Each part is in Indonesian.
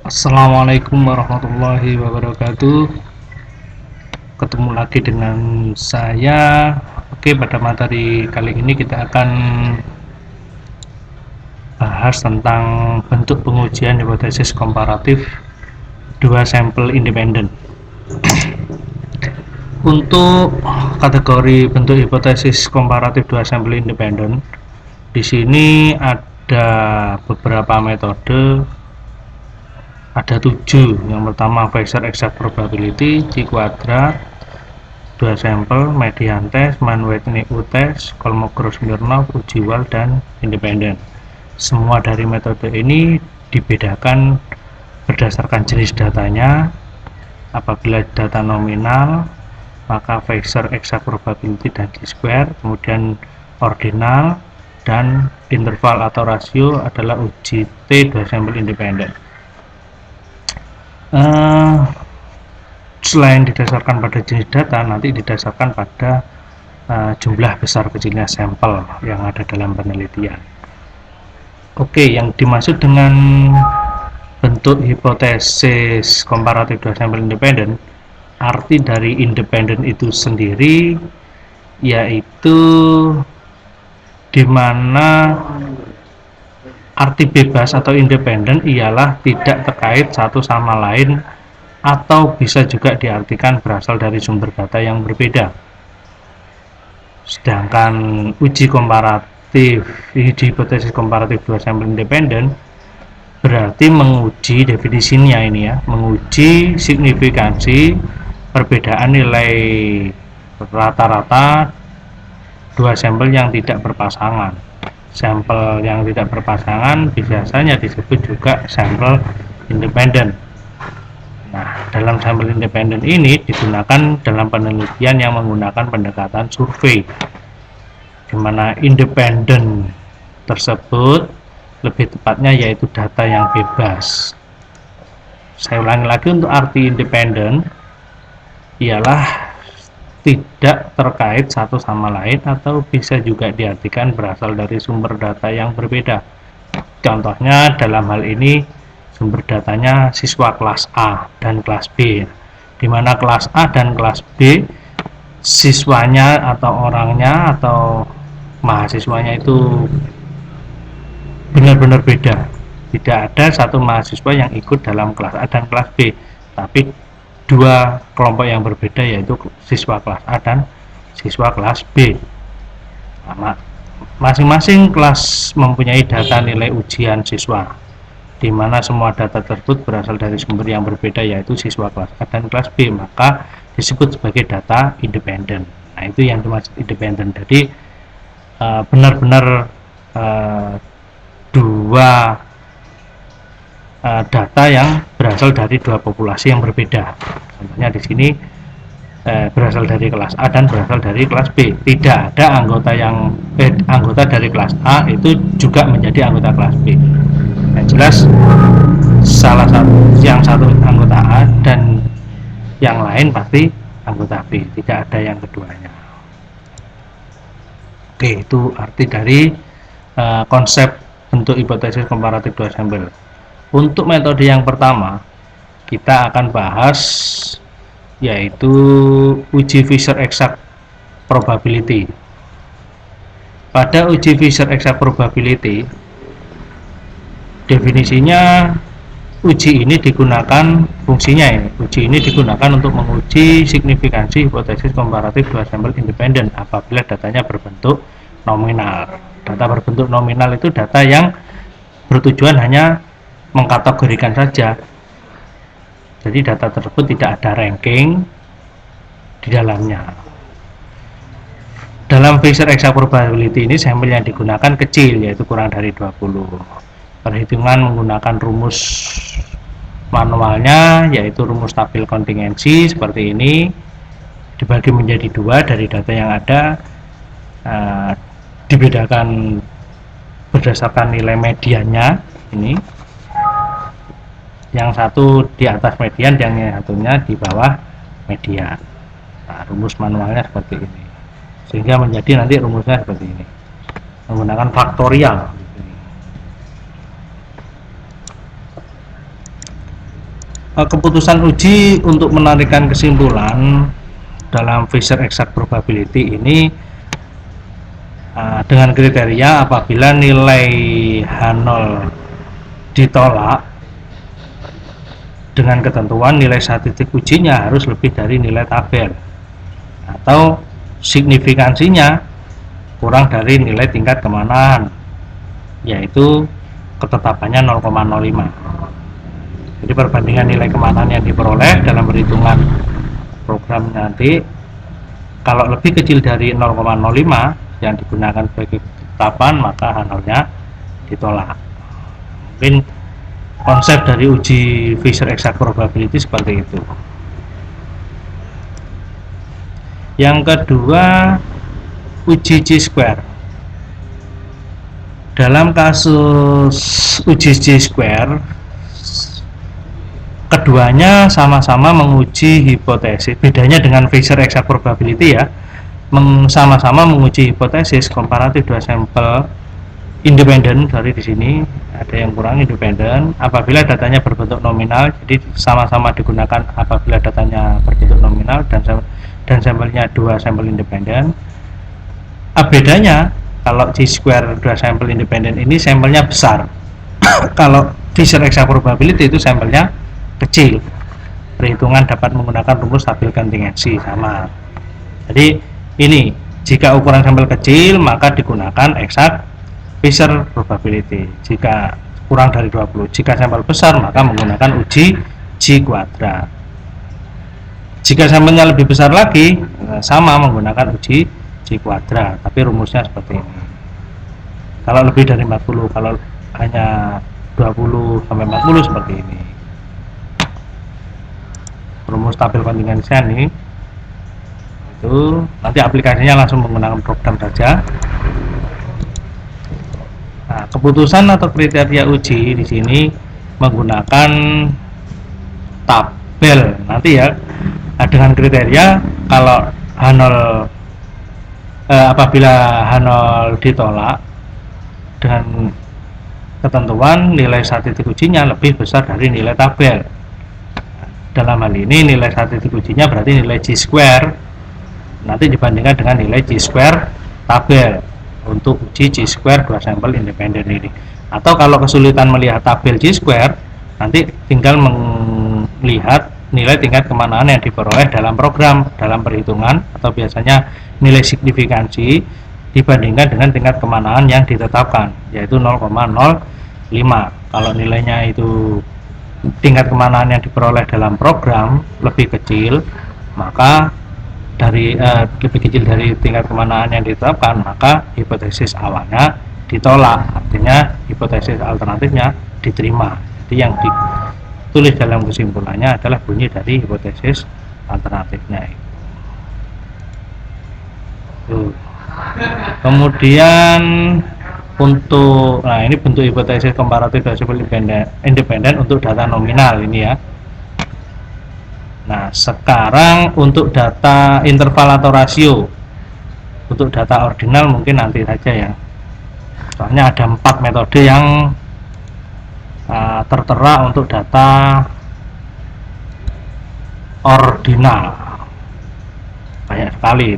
Assalamualaikum warahmatullahi wabarakatuh. Ketemu lagi dengan saya. Oke, pada materi kali ini kita akan bahas tentang bentuk pengujian hipotesis komparatif dua sampel independen. Untuk kategori bentuk hipotesis komparatif dua sampel independen, di sini ada beberapa metode. Ada 7. Yang pertama Fisher exact probability, Chi kuadrat, dua sampel, median test, Mann-Whitney-U test, Kolmogorov-Smirnov, uji Wald, dan independen. Semua dari metode ini dibedakan berdasarkan jenis datanya. Apabila data nominal, maka Fisher exact probability dan chi-square, kemudian ordinal dan interval atau rasio adalah uji T dua sampel independen. Selain didasarkan pada jenis data, nanti didasarkan pada jumlah besar kecilnya sampel yang ada dalam penelitian. Oke, yang dimaksud dengan bentuk hipotesis komparatif dua sampel independen, arti dari independen itu sendiri yaitu di mana arti bebas atau independen ialah tidak terkait satu sama lain atau bisa juga diartikan berasal dari sumber data yang berbeda. Sedangkan uji hipotesis komparatif dua sampel independen berarti menguji definisinya ini ya, menguji signifikansi perbedaan nilai rata-rata dua sampel yang tidak berpasangan. Sampel yang tidak berpasangan biasanya disebut juga sampel independen. Nah, dalam sampel independen ini digunakan dalam penelitian yang menggunakan pendekatan survei, di mana independen tersebut lebih tepatnya yaitu data yang bebas. Saya ulangi lagi, untuk arti independen ialah tidak terkait satu sama lain atau bisa juga diartikan berasal dari sumber data yang berbeda. Contohnya dalam hal ini sumber datanya siswa kelas A dan kelas B, di mana kelas A dan kelas B siswanya atau orangnya atau mahasiswanya itu benar-benar beda. Tidak ada satu mahasiswa yang ikut dalam kelas A dan kelas B, tapi dua kelompok yang berbeda, yaitu siswa kelas A dan siswa kelas B. Masing-masing kelas mempunyai data nilai ujian siswa, di mana semua data tersebut berasal dari sumber yang berbeda, yaitu siswa kelas A dan kelas B, maka disebut sebagai data independen. Nah, itu yang dimaksud independen. Jadi benar-benar dua data yang berasal dari dua populasi yang berbeda. Contohnya di sini berasal dari kelas A dan berasal dari kelas B. Tidak ada anggota dari kelas A itu juga menjadi anggota kelas B. Yang jelas yang satu anggota A dan yang lain pasti anggota B. Tidak ada yang keduanya. Oke, itu arti dari konsep bentuk hipotesis komparatif dua sampel. Untuk metode yang pertama kita akan bahas yaitu uji Fisher exact probability. Pada uji Fisher exact probability, definisinya uji ini digunakan uji ini digunakan untuk menguji signifikansi hipotesis komparatif dua sampel independen apabila datanya berbentuk nominal. Data berbentuk nominal itu data yang bertujuan hanya mengkategorikan saja. Jadi data tersebut tidak ada ranking di dalamnya. Dalam Fisher exact probability ini sampel yang digunakan kecil, yaitu kurang dari 20. Perhitungan menggunakan rumus manualnya, yaitu rumus tabel kontingensi seperti ini, dibagi menjadi dua dari data yang ada, dibedakan berdasarkan nilai mediannya ini. Yang satu di atas median, yang satunya di bawah median. Nah, rumus manualnya seperti ini, sehingga menjadi nanti rumusnya seperti ini, menggunakan faktorial. keputusan uji untuk menarikkan kesimpulan dalam Fisher Exact Probability ini dengan kriteria apabila nilai H0 ditolak dengan ketentuan nilai statistik ujinya harus lebih dari nilai tabel atau signifikansinya kurang dari nilai tingkat kemanaan, yaitu ketetapannya 0,05. Jadi perbandingan nilai kemanaan yang diperoleh dalam perhitungan program nanti kalau lebih kecil dari 0,05 yang digunakan sebagai ketetapan, maka H0-nya ditolak. Mungkin konsep dari uji Fisher Exact Probability seperti itu. Yang kedua, uji Chi-square. Dalam kasus uji Chi-square, keduanya sama-sama menguji hipotesis. Bedanya dengan Fisher Exact Probability ya, sama-sama menguji hipotesis komparatif dua sampel independen. Dari di sini ada yang kurang independen apabila datanya berbentuk nominal, jadi sama-sama digunakan apabila datanya berbentuk nominal dan sampelnya dua sampel independen. Bedanya kalau Chi-square dua sampel independen ini sampelnya besar. Kalau Fisher Exact Probability itu sampelnya kecil. Perhitungan dapat menggunakan rumus stabil kontingensi sama. Jadi ini jika ukuran sampel kecil maka digunakan exact Fisher Probability. Jika kurang dari 20, jika sampel besar maka menggunakan uji Chi kuadrat. Jika sampelnya lebih besar lagi sama menggunakan uji Chi kuadrat, tapi rumusnya seperti ini. Kalau lebih dari 40, kalau hanya 20 sampai 40 seperti ini. Rumus stabil kontingensi ini itu nanti aplikasinya langsung menggunakan program saja. Nah, keputusan atau kriteria uji di sini menggunakan tabel nanti ya, dengan kriteria kalau H0 apabila H0 ditolak dengan ketentuan nilai statistik ujinya lebih besar dari nilai tabel. Dalam hal ini nilai statistik ujinya berarti nilai Chi-square nanti dibandingkan dengan nilai Chi-square tabel untuk uji Chi-square dua sampel independen ini. Atau kalau kesulitan melihat tabel Chi-square, nanti tinggal melihat nilai tingkat kemanaan yang diperoleh dalam program, dalam perhitungan, atau biasanya nilai signifikansi dibandingkan dengan tingkat kemanaan yang ditetapkan, yaitu 0,05. Kalau nilainya itu tingkat kemanaan yang diperoleh dalam program lebih kecil, maka lebih kecil dari tingkat kemanaan yang ditetapkan, maka hipotesis awalnya ditolak, artinya hipotesis alternatifnya diterima. Jadi yang ditulis dalam kesimpulannya adalah bunyi dari hipotesis alternatifnya itu. Kemudian untuk, nah ini bentuk hipotesis komparatif dan sampel independen untuk data nominal ini ya. Nah, sekarang untuk data interval atau rasio, untuk data ordinal mungkin nanti saja ya. Soalnya ada 4 metode yang tertera untuk data ordinal. Banyak sekali.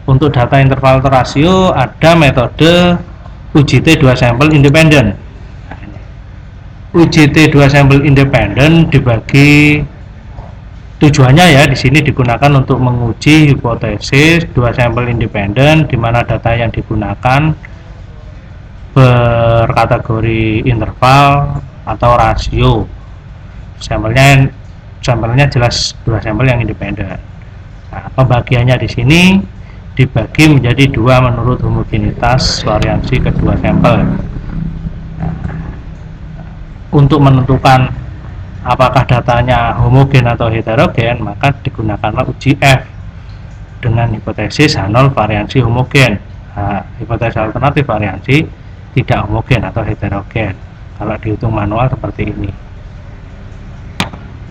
Untuk data interval atau rasio ada metode UJT 2 sampel independen. UJT 2 sampel independen dibagi, tujuannya ya di sini digunakan untuk menguji hipotesis 2 sampel independen di mana data yang digunakan berkategori interval atau rasio. Sampelnya jelas 2 sampel yang independen. Nah, pembagiannya di sini dibagi menjadi 2 menurut homogenitas variansi kedua sampel. Nah, untuk menentukan apakah datanya homogen atau heterogen, maka digunakanlah uji F dengan hipotesis H0 variansi homogen, hipotesis alternatif variansi tidak homogen atau heterogen. Kalau dihitung manual seperti ini.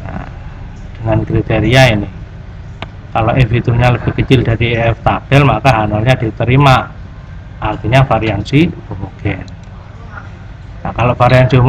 Nah, dengan kriteria ini, kalau F hitungnya lebih kecil dari F tabel, maka H0-nya diterima, artinya variansi homogen. Nah, kalau variansi homogen